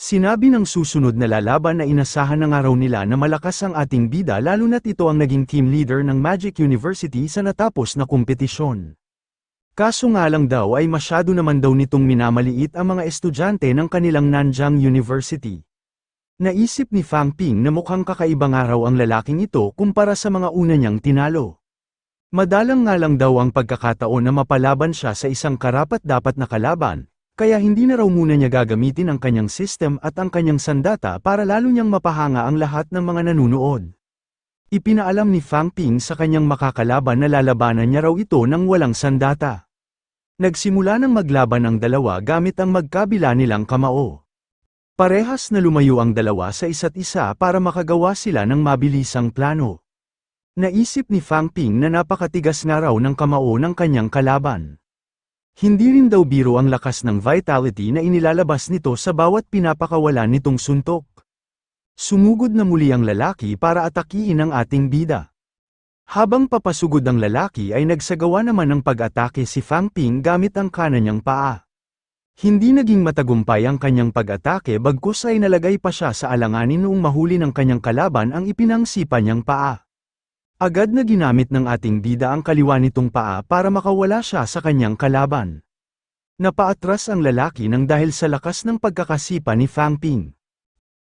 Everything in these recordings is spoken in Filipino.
Sinabi ng susunod na lalaban na inasahan na nga raw nila na malakas ang ating bida lalo na't ito ang naging team leader ng Magic University sa natapos na kompetisyon. Kaso nga lang daw ay masyado naman daw nitong minamaliit ang mga estudyante ng kanilang Nanjing University. Naisip ni Fang Ping na mukhang kakaibang araw ang lalaking ito kumpara sa mga una niyang tinalo. Madalang nga lang daw ang pagkakataon na mapalaban siya sa isang karapat-dapat na kalaban, kaya hindi na raw muna niya gagamitin ang kanyang system at ang kanyang sandata para lalo niyang mapahanga ang lahat ng mga nanunood. Ipinaalam ni Fang Ping sa kanyang makakalaban na lalabanan niya raw ito ng walang sandata. Nagsimula ng maglaban ang dalawa gamit ang magkabila nilang kamao. Parehas na lumayo ang dalawa sa isa't isa para makagawa sila ng mabilisang plano. Naisip ni Fang Ping na napakatigas nga raw ng kamao ng kanyang kalaban. Hindi rin daw biro ang lakas ng vitality na inilalabas nito sa bawat pinapakawalan nitong suntok. Sumugod na muli ang lalaki para atakihin ang ating bida. Habang papasugod ang lalaki ay nagsagawa naman ng pag-atake si Fang Ping gamit ang kanan niyang paa. Hindi naging matagumpay ang kanyang pag-atake bagkus ay nalagay pa siya sa alanganin noong mahuli ng kanyang kalaban ang ipinangsipa niyang paa. Agad na ginamit ng ating bida ang kaliwa nitong paa para makawala siya sa kanyang kalaban. Napaatras ang lalaki nang dahil sa lakas ng pagkakasipa ni Fang Ping.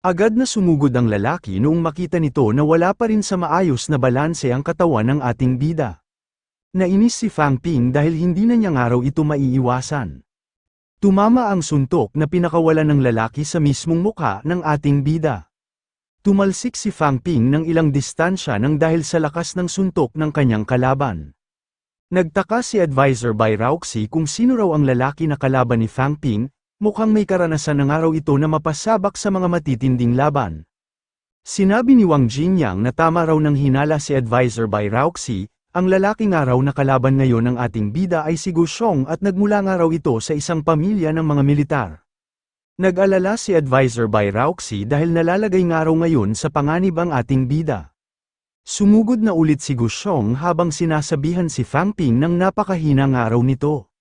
Agad na sumugod ang lalaki noong makita nito na wala pa rin sa maayos na balanse ang katawan ng ating bida. Nainis si Fang Ping dahil hindi na niya nga raw ito maiiwasan. Tumama ang suntok na pinakawalan ng lalaki sa mismong mukha ng ating bida. Tumalsik si Fang Ping ng ilang distansya nang dahil sa lakas ng suntok ng kanyang kalaban. Nagtaka si Advisor Bai Rauxi kung sino raw ang lalaki na kalaban ni Fang Ping, mukhang may karanasan na nga raw ito na mapasabak sa mga matitinding laban. Sinabi ni Wang Jinyang na tama raw nang hinala si Advisor Bai Rauxi, ang lalaki nga raw na kalaban ngayon ng ating bida ay si Gu Xiong at nagmula nga raw ito sa isang pamilya ng mga militar. Nag-alala si Advisor Bai Rauxi dahil nalalagay nga raw ngayon sa panganib ang ating bida. Sumugod na ulit si Gu Xiong habang sinasabihan si Fang Ping ng napakahina nga raw nito.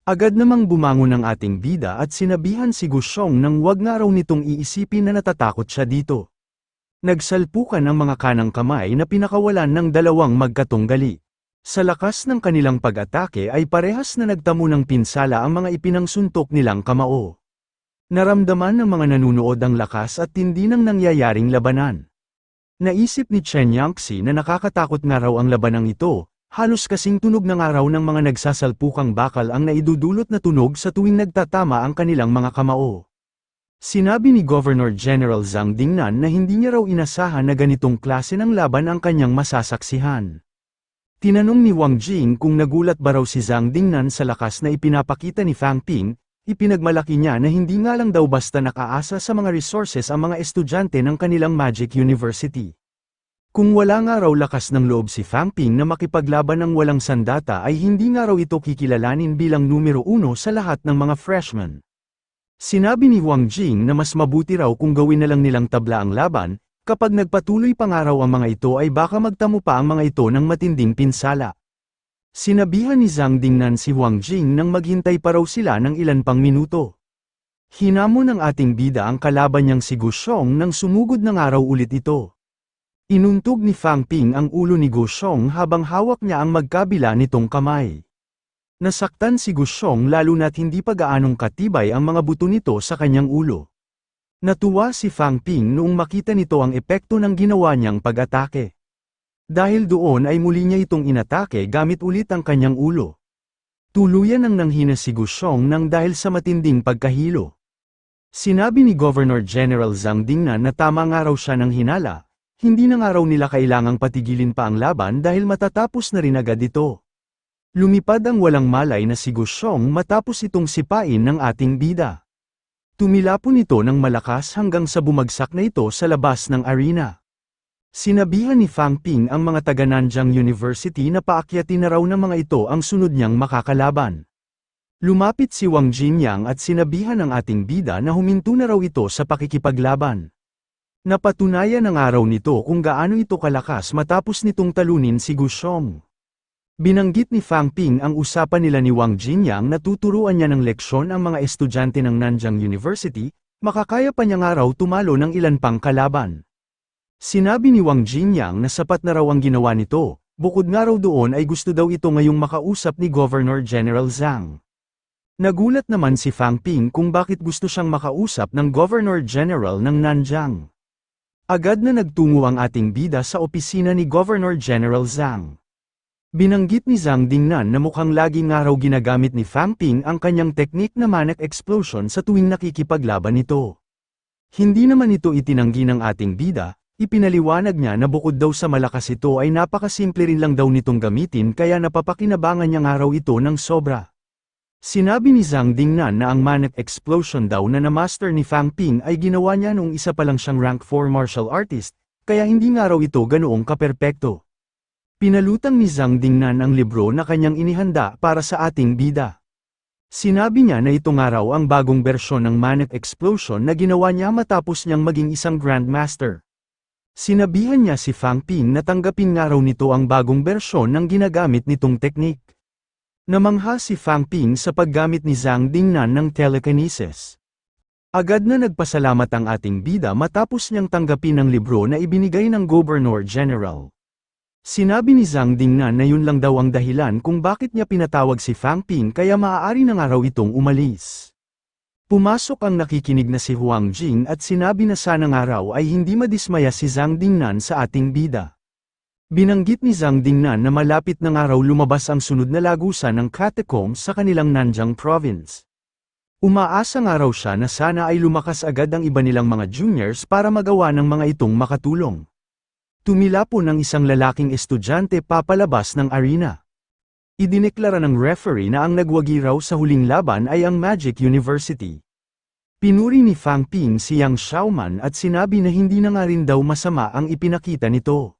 Agad namang bumangon ang ating bida at sinabihan si Gu Xiong nang wag nga raw nitong iisipin na natatakot siya dito. Nagsalpukan ang mga kanang kamay na pinakawalan ng dalawang magkatunggali. Sa lakas ng kanilang pag-atake ay parehas na nagtamo ng pinsala ang mga ipinangsuntok nilang kamao. Naramdaman ng mga nanunood ang lakas at tindi ng nangyayaring labanan. Naisip ni Chen Yangxi na nakakatakot nga raw ang labanang ito, halos kasing tunog ng araw ng mga nagsasalpukang bakal ang naidudulot na tunog sa tuwing nagtatama ang kanilang mga kamao. Sinabi ni Governor General Zhang Dingnan na hindi niya raw inasahan na ganitong klase ng laban ang kanyang masasaksihan. Tinanong ni Wang Jing kung nagulat ba raw si Zhang Dingnan sa lakas na ipinapakita ni Fang Ping. Ipinagmalaki niya na hindi nga lang daw basta nakaasa sa mga resources ang mga estudyante ng kanilang Magic University. Kung wala nga raw lakas ng loob si Fang Ping na makipaglaban ng walang sandata ay hindi nga raw ito kikilalanin bilang numero 1 sa lahat ng mga freshmen. Sinabi ni Wang Jing na mas mabuti raw kung gawin na lang nilang tabla ang laban, kapag nagpatuloy pa nga raw ang mga ito ay baka magtamo pa ang mga ito ng matinding pinsala. Sinabihan ni Zhang Dingnan si Wang Jing nang maghintay pa raw sila ng ilan pang minuto. Hinamon ng ating bida ang kalaban niyang si Gu Xiong nang sumugod ng araw ulit ito. Inuntog ni Fang Ping ang ulo ni Gu Xiong habang hawak niya ang magkabila nitong kamay. Nasaktan si Gu Xiong lalo na't hindi pa gaanong katibay ang mga buto nito sa kanyang ulo. Natuwa si Fang Ping noong makita nito ang epekto ng ginawa niyang pag-atake. Dahil doon ay muli niya itong inatake gamit ulit ang kanyang ulo. Tuluyan ang nanghina si Gu Xiong nang dahil sa matinding pagkahilo. Sinabi ni Governor General Zhang Dingnan na tama nga raw siya ng hinala, hindi na nga raw nila kailangang patigilin pa ang laban dahil matatapos na rin agad ito. Lumipad ang walang malay na si Gu Xiong matapos itong sipain ng ating bida. Tumilapon ito ng malakas hanggang sa bumagsak na ito sa labas ng arena. Sinabihan ni Fang Ping ang mga taga Nanjing University na paakyatin na raw ng mga ito ang sunod niyang makakalaban. Lumapit si Wang Jinyang at sinabihan ang ating bida na huminto na raw ito sa pakikipaglaban. Napatunayan ng araw nito kung gaano ito kalakas matapos nitong talunin si Gu Xiong. Binanggit ni Fang Ping ang usapan nila ni Wang Jinyang na tuturuan niya ng leksyon ang mga estudyante ng Nanjing University, Makakaya pa niya nga raw tumalo ng ilan pang kalaban. Sinabi ni Wang Jinyang na sapat na raw ang ginawa nito, bukod nga raw doon ay gusto daw ito ngayong makausap ni Governor General Zhang. Nagulat naman si Fang Ping kung bakit gusto siyang makausap ng Governor General ng Nanjiang. Agad na nagtungo ang ating bida sa opisina ni Governor General Zhang. Binanggit ni Zhang Dingnan na mukhang lagi nga raw ginagamit ni Fang Ping ang kanyang teknik na manic explosion sa tuwing nakikipaglaban nito. Hindi naman ito itinanggi ng ating bida, ipinaliwanag niya na bukod daw sa malakas ito ay napakasimple rin lang daw nitong gamitin kaya napapakinabangan niya nga raw ito ng sobra. Sinabi ni Zhang Dingnan na ang manic explosion daw na na-master ni Fang Ping ay ginawa niya nung isa pa lang siyang rank 4 martial artist, kaya hindi nga raw ito ganoong kaperpekto. Pinalutang ni Zhang Dingnan ang libro na kanyang inihanda para sa ating bida. Sinabi niya na ito nga raw ang bagong bersyon ng manic explosion na ginawa niya matapos niyang maging isang grandmaster. Sinabihan niya si Fang Ping na tanggapin nga raw nito ang bagong bersyon ng ginagamit nitong teknik. Namangha si Fang Ping sa paggamit ni Zhang Dingnan ng telekinesis. Agad na nagpasalamat ang ating bida matapos niyang tanggapin ang libro na ibinigay ng Governor General. Sinabi ni Zhang Dingnan na yun lang daw ang dahilan kung bakit niya pinatawag si Fang Ping kaya maaari na nga raw itong umalis. Pumasok ang nakikinig na si Huang Jing at sinabi na sana nga raw ay hindi madismaya si Zhang Dingnan sa ating bida. Binanggit ni Zhang Dingnan na malapit na nga raw lumabas ang sunod na lagusan ng catacombs sa kanilang Nanjiang province. Umaasa nga raw siya na sana ay lumakas agad ang iba nilang mga juniors para magawa ng mga itong makatulong. Tumila po ng isang lalaking estudyante papalabas ng arena. Idineklara ng referee na ang nagwagi raw sa huling laban ay ang Magic University. Pinuri ni Fang Ping si Yang Xiaoman at sinabi na hindi na nga rin daw masama ang ipinakita nito.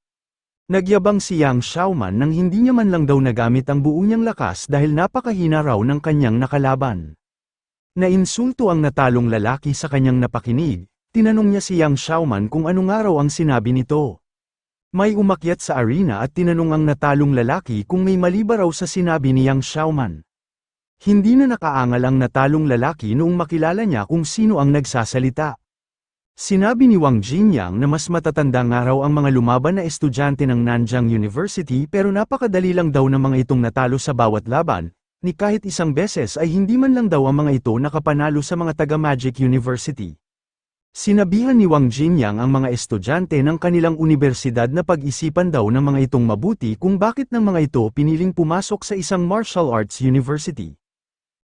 Nagyabang si Yang Xiaoman nang hindi niya man lang daw nagamit ang buo niyang lakas dahil napakahina raw ng kanyang nakalaban. Nainsulto ang natalong lalaki sa kanyang napakinig, tinanong niya si Yang Xiaoman kung anong araw ang sinabi nito. May umakyat sa arena at tinanong ang natalong lalaki kung may mali ba raw sa sinabi ni Yang Xiaoman. Hindi na nakaangal ang natalong lalaki noong makilala niya kung sino ang nagsasalita. Sinabi ni Wang Jinyang na mas matatanda nga raw ang mga lumaban na estudyante ng Nanjiang University pero napakadali lang daw ng mga itong natalo sa bawat laban, ni kahit isang beses ay hindi man lang daw ang mga ito nakapanalo sa mga taga-Magic University. Sinabihan ni Wang Jinyang ang mga estudyante ng kanilang universidad na pag-isipan daw ng mga itong mabuti kung bakit ng mga ito piniling pumasok sa isang martial arts university.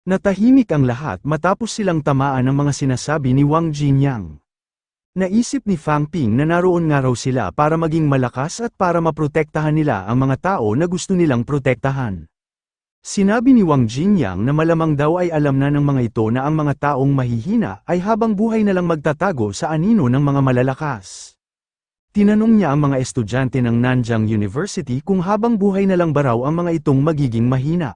Natahimik ang lahat matapos silang tamaan ng mga sinasabi ni Wang Jinyang. Naisip ni Fang Ping na naroon nga raw sila para maging malakas at para maprotektahan nila ang mga tao na gusto nilang protektahan. Sinabi ni Wang Jinyang na malamang daw ay alam na ng mga ito na ang mga taong mahihina ay habang buhay na lang magtatago sa anino ng mga malalakas. Tinanong niya ang mga estudyante ng Nanjiang University kung habang buhay na lang ba raw ang mga itong magiging mahina.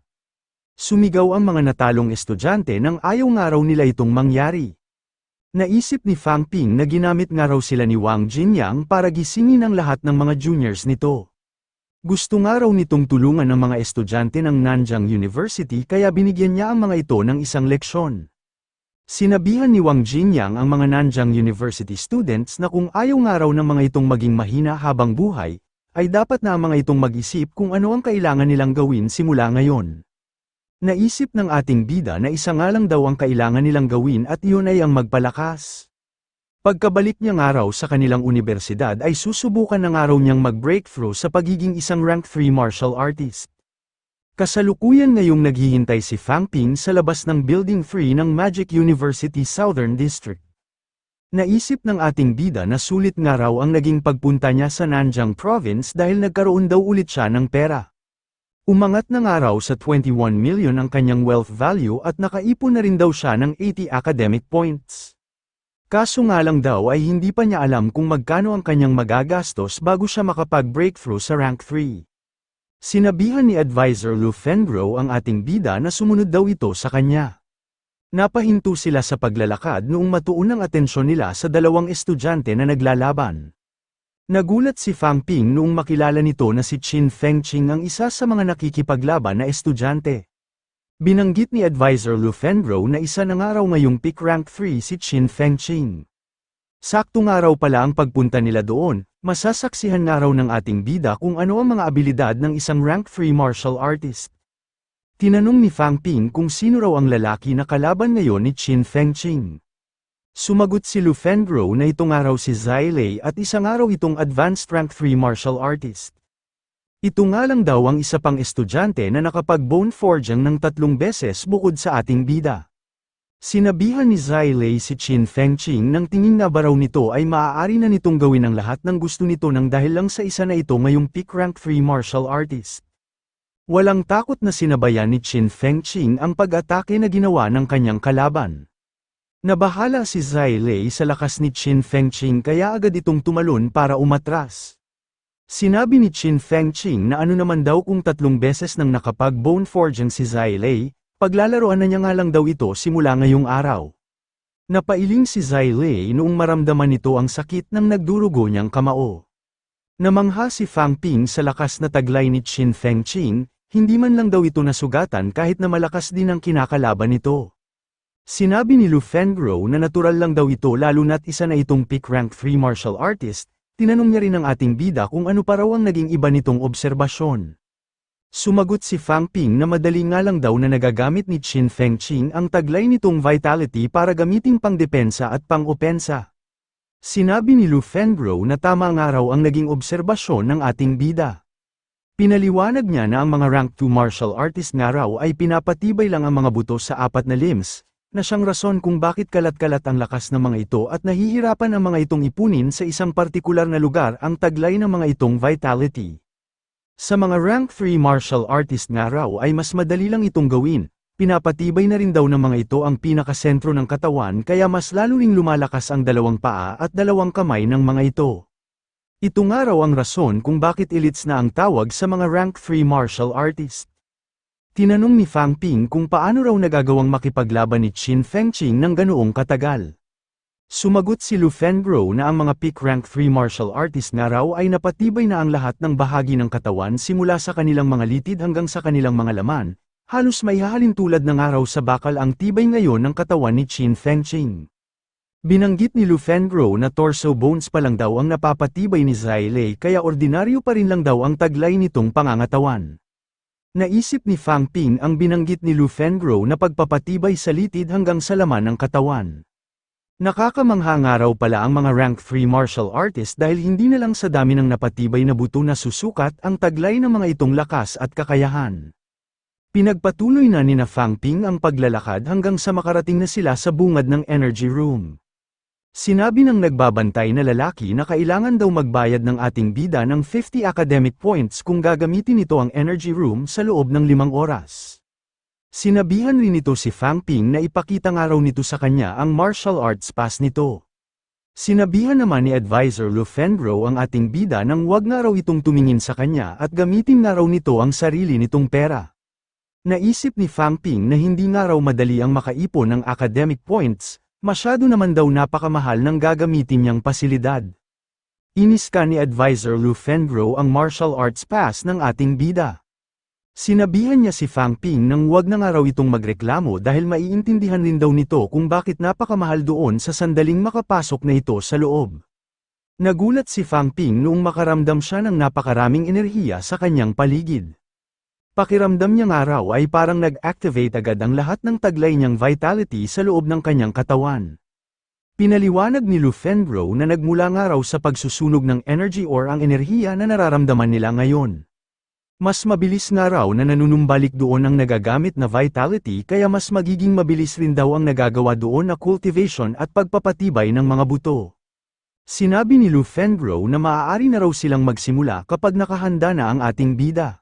Sumigaw ang mga natalong estudyante nang ayaw nga raw nila itong mangyari. Naisip ni Fang Ping na ginamit nga raw sila ni Wang Jinyang para gisingin ang lahat ng mga juniors nito. Gusto nga raw nitong tulungan ng mga estudyante ng Nanjiang University kaya binigyan niya ang mga ito ng isang leksyon. Sinabihan ni Wang Jinyang ang mga Nanjiang University students na kung ayaw nga raw ng mga itong maging mahina habang buhay, ay dapat na ang mga itong mag-isip kung ano ang kailangan nilang gawin simula ngayon. Naisip ng ating bida na isa nga lang daw ang kailangan nilang gawin at iyon ay ang magpalakas. Pagkabalik niya nga raw sa kanilang universidad ay susubukan na nga raw niyang mag-breakthrough sa pagiging isang rank 3 martial artist. Kasalukuyan ngayong naghihintay si Fang Ping sa labas ng Building 3 ng Magic University Southern District. Naisip ng ating bida na sulit nga raw ang naging pagpunta niya sa Nanjiang Province dahil nagkaroon daw ulit siya ng pera. Umangat na nga raw sa 21 million ang kanyang wealth value at nakaipon na rin daw siya ng 80 academic points. Kaso nga lang daw ay hindi pa niya alam kung magkano ang kanyang magagastos bago siya makapag-breakthrough sa rank 3. Sinabihan ni Advisor Lu Fengro ang ating bida na sumunod daw ito sa kanya. Napahinto sila sa paglalakad noong matuon ang atensyon nila sa dalawang estudyante na naglalaban. Nagulat si Fang Ping noong makilala nito na si Qin Fengqing ang isa sa mga nakikipaglaban na estudyante. Binanggit ni Advisor Lu Fenbro na isa na nga raw ngayong pick rank 3 si Qin Fengqing. Sakto nga raw pala ang pagpunta nila doon, masasaksihan nga raw ng ating bida kung ano ang mga abilidad ng isang rank 3 martial artist. Tinanong ni Fang Ping kung sino raw ang lalaki na kalaban ngayon ni Qin Fengqing. Sumagot si Lu Fenbro na ito nga raw si Zai Lei at isa nga raw itong advanced rank 3 martial artist. Ito nga lang daw ang isa pang estudyante na nakapag-bone forging ng 3 beses bukod sa ating bida. Sinabihan ni Zai Lei si Qin Fengqing nang tingin na ba raw nito ay maaari na nitong gawin ang lahat ng gusto nito nang dahil lang sa isa na ito ngayong peak rank 3 martial artist. Walang takot na sinabayan ni Qin Fengqing ang pag-atake na ginawa ng kanyang kalaban. Nabahala si Zai Lei sa lakas ni Qin Fengqing kaya agad itong tumalon para umatras. Sinabi ni Qin Fengqing na ano naman daw kung 3 beses nang nakapag-bone forging si Zai Lei, paglalaroan na niya nga lang daw ito simula ngayong araw. Napailing si Zai Lei noong maramdaman nito ang sakit ng nagdurugo niyang kamao. Namangha si Fang Ping sa lakas na taglay ni Qin Fengqing, hindi man lang daw ito nasugatan kahit na malakas din ang kinakalaban nito. Sinabi ni Lu Fenbro na natural lang daw ito lalo na't isa na itong peak rank 3 martial artist, tinanong niya rin ang ating bida kung ano pa raw ang naging iba nitong obserbasyon. Sumagot si Fang Ping na madali nga lang daw na nagagamit ni Qin Fengqing ang taglay nitong vitality para gamiting pangdepensa at pang-opensa. Sinabi ni Lu Fenbro na tama nga raw ang naging obserbasyon ng ating bida. Pinaliwanag niya na ang mga rank 2 martial artist nga raw ay pinapatibay lang ang mga buto sa 4 na limbs, na siyang rason kung bakit kalat-kalat ang lakas ng mga ito at nahihirapan ang mga itong ipunin sa isang partikular na lugar ang taglay ng mga itong vitality. Sa mga rank 3 martial artist nga raw ay mas madali lang itong gawin, pinapatibay na rin daw ng mga ito ang pinakasentro ng katawan kaya mas lalo ring lumalakas ang 2 paa at 2 kamay ng mga ito. Ito nga raw ang rason kung bakit elites na ang tawag sa mga rank 3 martial artist. Tinanong ni Fang Ping kung paano raw nagagawang makipaglaban ni Qin Fengqing ng ganoong katagal. Sumagot si Lu Fenbro na ang mga peak rank 3 martial artist nga raw ay napatibay na ang lahat ng bahagi ng katawan simula sa kanilang mga litid hanggang sa kanilang mga laman, halos may hahalin tulad ng araw sa bakal ang tibay ngayon ng katawan ni Qin Fengqing. Binanggit ni Lu Fenbro na torso bones pa lang daw ang napapatibay ni Zai Lei kaya ordinaryo pa rin lang daw ang taglay nitong pangangatawan. Naisip ni Fang Ping ang binanggit ni Lu Fenbro na pagpapatibay sa litid hanggang sa laman ng katawan. Nakakamangha nga raw pala ang mga rank 3 martial artist dahil hindi na lang sa dami ng napatibay na buto na susukat ang taglay ng mga itong lakas at kakayahan. Pinagpatuloy na ni Fang Ping ang paglalakad hanggang sa makarating na sila sa bungad ng energy room. Sinabi ng nagbabantay na lalaki na kailangan daw magbayad ng ating bida ng 50 academic points kung gagamitin nito ang energy room sa loob ng 5 oras. Sinabihan rin nito si Fang Ping na ipakita nga raw nito sa kanya ang martial arts pass nito. Sinabihan naman ni Advisor Lu Fenbro ang ating bida nang wag nga raw itong tumingin sa kanya at gamitin nga raw nito ang sarili nitong pera. Naisip ni Fang Ping na hindi nga raw madali ang makaipon ng academic points, masyado naman daw napakamahal ng gagamitin niyang pasilidad. Iniska ni Advisor Lu Fenbro ang martial arts pass ng ating bida. Sinabihan niya si Fang Ping nang wag na nga raw itong magreklamo dahil maiintindihan rin daw nito kung bakit napakamahal doon sa sandaling makapasok na ito sa loob. Nagulat si Fang Ping noong makaramdam siya ng napakaraming enerhiya sa kanyang paligid. Pakiramdam niya nga raw ay parang nag-activate agad ang lahat ng taglay niyang vitality sa loob ng kanyang katawan. Pinaliwanag ni Lu Fenbro na nagmula nga raw sa pagsusunog ng energy or ang enerhiya na nararamdaman nila ngayon. Mas mabilis nga raw na nanunumbalik doon ang nagagamit na vitality kaya mas magiging mabilis rin daw ang nagagawa doon na cultivation at pagpapatibay ng mga buto. Sinabi ni Lu Fenbro na maaari na raw silang magsimula kapag nakahanda na ang ating bida.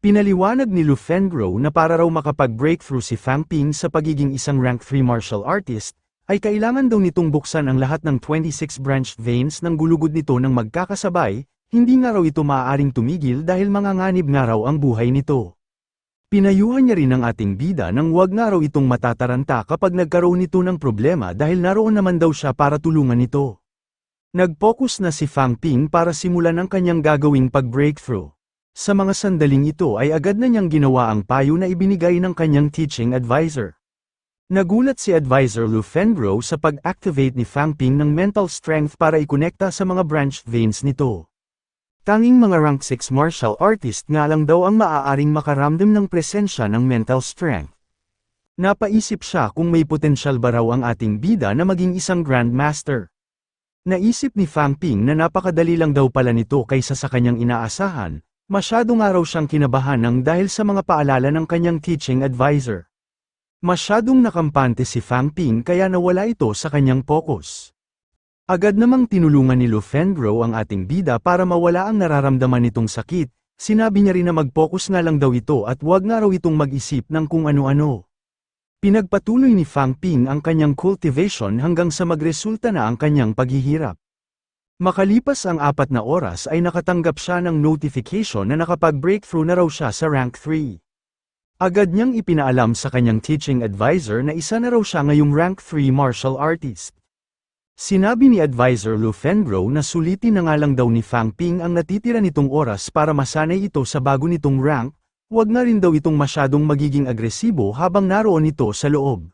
Pinaliwanag ni Lu Fenbro na para raw makapag-breakthrough si Fang Ping sa pagiging isang rank 3 martial artist, ay kailangan daw nitong buksan ang lahat ng 26 branched veins ng gulugod nito ng magkakasabay, hindi nga raw ito maaaring tumigil dahil manganganib nga raw ang buhay nito. Pinayuhan niya rin ang ating bida nang wag nga raw itong matataranta kapag nagkaroon nito ng problema dahil naroon naman daw siya para tulungan nito. Nag-focus na si Fang Ping para simulan ang kanyang gagawing pag-breakthrough. Sa mga sandaling ito ay agad na niyang ginawa ang payo na ibinigay ng kanyang teaching advisor. Nagulat si Advisor Lu Fengro sa pag-activate ni Fang Ping ng mental strength para ikonekta sa mga branched veins nito. Tanging mga rank 6 martial artist nga lang daw ang maaaring makaramdam ng presensya ng mental strength. Napaisip siya kung may potensyal ba raw ang ating bida na maging isang grandmaster. Naisip ni Fang Ping na napakadali lang daw pala nito kaysa sa kanyang inaasahan, masyado nga raw siyang kinabahan ng dahil sa mga paalala ng kanyang teaching advisor. Masyadong nakampante si Fang Ping kaya nawala ito sa kanyang focus. Agad namang tinulungan ni Lu Fengro ang ating bida para mawala ang nararamdaman nitong sakit, sinabi niya rin na mag-focus nga lang daw ito at huwag nga raw itong mag-isip ng kung ano-ano. Pinagpatuloy ni Fang Ping ang kanyang cultivation hanggang sa magresulta na ang kanyang paghihirap. Makalipas ang 4 na oras ay nakatanggap siya ng notification na nakapag-breakthrough na raw siya sa rank 3. Agad niyang ipinaalam sa kanyang teaching advisor na isa na raw siya ngayong rank 3 martial artist. Sinabi ni Advisor Lu Fengro na sulitin na nga lang daw ni Fang Ping ang natitira nitong oras para masanay ito sa bago nitong rank, huwag na rin daw itong masyadong magiging agresibo habang naroon ito sa loob.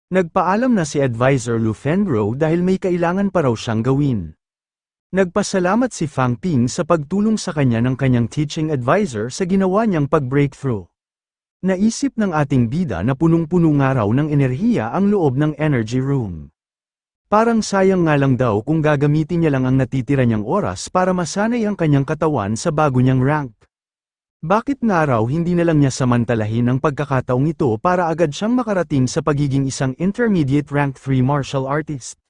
Nagpaalam na si Advisor Lu Fengro dahil may kailangan pa raw siyang gawin. Nagpasalamat si Fang Ping sa pagtulong sa kanya ng kanyang teaching advisor sa ginawa niyang pag-breakthrough. Naisip ng ating bida na punong-puno nga raw ng enerhiya ang loob ng energy room. Parang sayang nga lang daw kung gagamitin niya lang ang natitira niyang oras para masanay ang kanyang katawan sa bago niyang rank. Bakit nga raw hindi na lang niya samantalahin ang pagkakataong ito para agad siyang makarating sa pagiging isang intermediate rank 3 martial artist?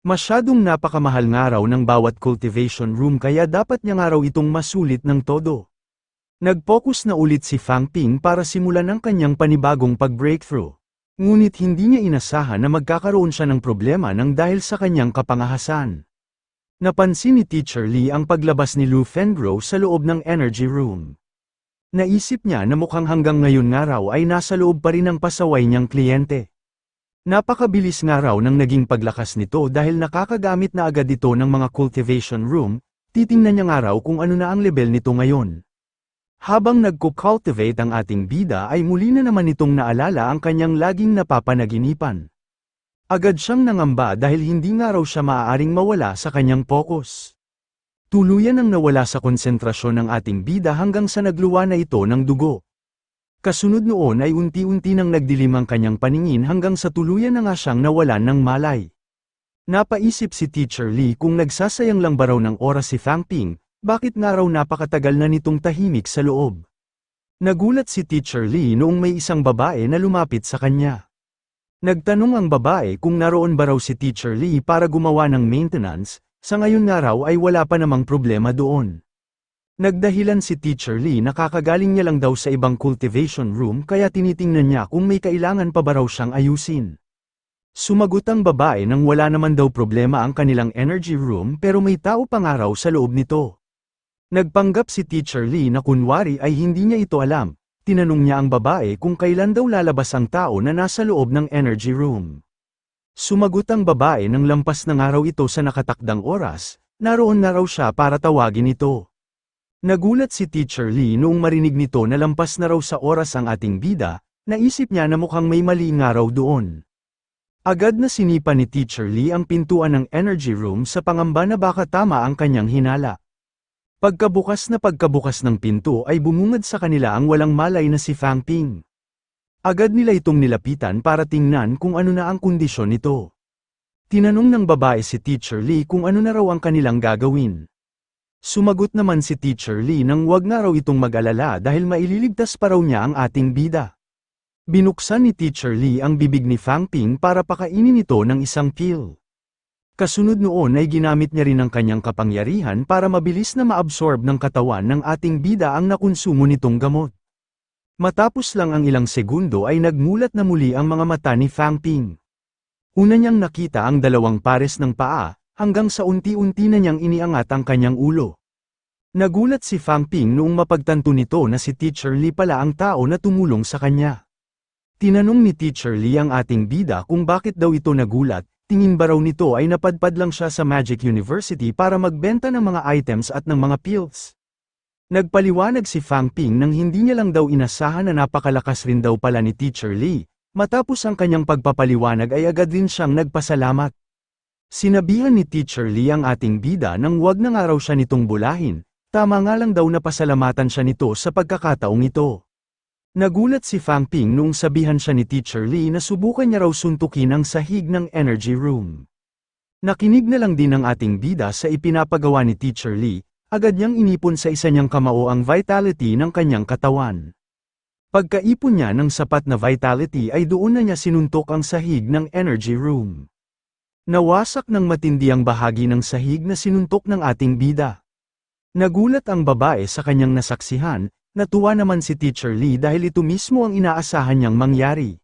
Masyadong napakamahal nga raw ng bawat cultivation room kaya dapat niya nga raw itong masulit ng todo. Nag-focus na ulit si Fang Ping para simulan ang kanyang panibagong pag-breakthrough. Ngunit hindi niya inasahan na magkakaroon siya ng problema nang dahil sa kanyang kapangahasan. Napansin ni Teacher Lee ang paglabas ni Lu Fengro sa loob ng energy room. Naisip niya na mukhang hanggang ngayon nga raw ay nasa loob pa rin ang pasaway niyang kliyente. Napakabilis nga raw ng naging paglakas nito dahil nakakagamit na agad ito ng mga cultivation room, titingnan niya nga raw kung ano na ang level nito ngayon. Habang nagko-cultivate ang ating bida ay muli na naman itong naalala ang kanyang laging napapanaginipan. Agad siyang nangamba dahil hindi nga raw siya maaaring mawala sa kanyang focus. Tuluyan ang nawala sa konsentrasyon ng ating bida hanggang sa nagluwa na ito ng dugo. Kasunod noon ay unti-unti nang nagdilim ang kanyang paningin hanggang sa tuluyan na nga siyang nawalan ng malay. Napaisip si Teacher Lee kung nagsasayang lang ba raw ng oras si Fang Ping, bakit nga raw napakatagal na nitong tahimik sa loob. Nagulat si Teacher Lee noong may isang babae na lumapit sa kanya. Nagtanong ang babae kung naroon ba raw si Teacher Lee para gumawa ng maintenance, sa ngayon nga raw ay wala pa namang problema doon. Nagdahilan si Teacher Lee na kakagaling niya lang daw sa ibang cultivation room kaya tinitingnan niya kung may kailangan pa ba raw siyang ayusin. Sumagot ang babae nang wala naman daw problema ang kanilang energy room pero may tao pa nga raw sa loob nito. Nagpanggap si Teacher Lee na kunwari ay hindi niya ito alam, tinanong niya ang babae kung kailan daw lalabas ang tao na nasa loob ng energy room. Sumagot ang babae nang lampas na nga raw ito sa nakatakdang oras, naroon na raw siya para tawagin ito. Nagulat si Teacher Lee noong marinig nito na lampas na raw sa oras ang ating bida, naisip niya na mukhang may mali nga raw doon. Agad na sinipa ni Teacher Lee ang pintuan ng energy room sa pangamba na baka tama ang kanyang hinala. Pagkabukas ng pinto ay bumungad sa kanila ang walang malay na si Fang Ping. Agad nila itong nilapitan para tingnan kung ano na ang kondisyon nito. Tinanong ng babae si Teacher Lee kung ano na raw ang kanilang gagawin. Sumagot naman si Teacher Lee nang wag na raw itong mag-alala dahil maililigtas pa raw niya ang ating bida. Binuksan ni Teacher Lee ang bibig ni Fang Ping para pakainin ito ng isang pill. Kasunod noon ay ginamit niya rin ang kanyang kapangyarihan para mabilis na maabsorb ng katawan ng ating bida ang nakonsumo nitong gamot. Matapos lang ang ilang segundo ay nagmulat na muli ang mga mata ni Fang Ping. Una niyang nakita ang dalawang pares ng paa, hanggang sa unti-unti na niyang iniangat ang kanyang ulo. Nagulat si Fang Ping noong mapagtanto nito na si Teacher Lee pala ang tao na tumulong sa kanya. Tinanong ni Teacher Lee ang ating bida kung bakit daw ito nagulat. Tingin ba raw nito ay napadpad lang siya sa Magic University para magbenta ng mga items at ng mga pills. Nagpaliwanag si Fang Ping nang hindi niya lang daw inasahan na napakalakas rin daw pala ni Teacher Lee. Matapos ang kanyang pagpapaliwanag ay agad din siyang nagpasalamat. Sinabihan ni Teacher Lee ang ating bida nang wag na nga raw siya nitong bulahin, tama nga lang daw na pasalamatan siya nito sa pagkakataong ito. Nagulat si Fang Ping noong sabihan siya ni Teacher Lee na subukan niya raw suntukin ang sahig ng energy room. Nakinig na lang din ang ating bida sa ipinapagawa ni Teacher Lee, agad niyang inipon sa isa niyang kamao ang vitality ng kanyang katawan. Pagkaipon niya ng sapat na vitality ay doon na niya sinuntok ang sahig ng energy room. Nawasak ng matindi ang bahagi ng sahig na sinuntok ng ating bida. Nagulat ang babae sa kanyang nasaksihan, natuwa naman si Teacher Lee dahil ito mismo ang inaasahan niyang mangyari.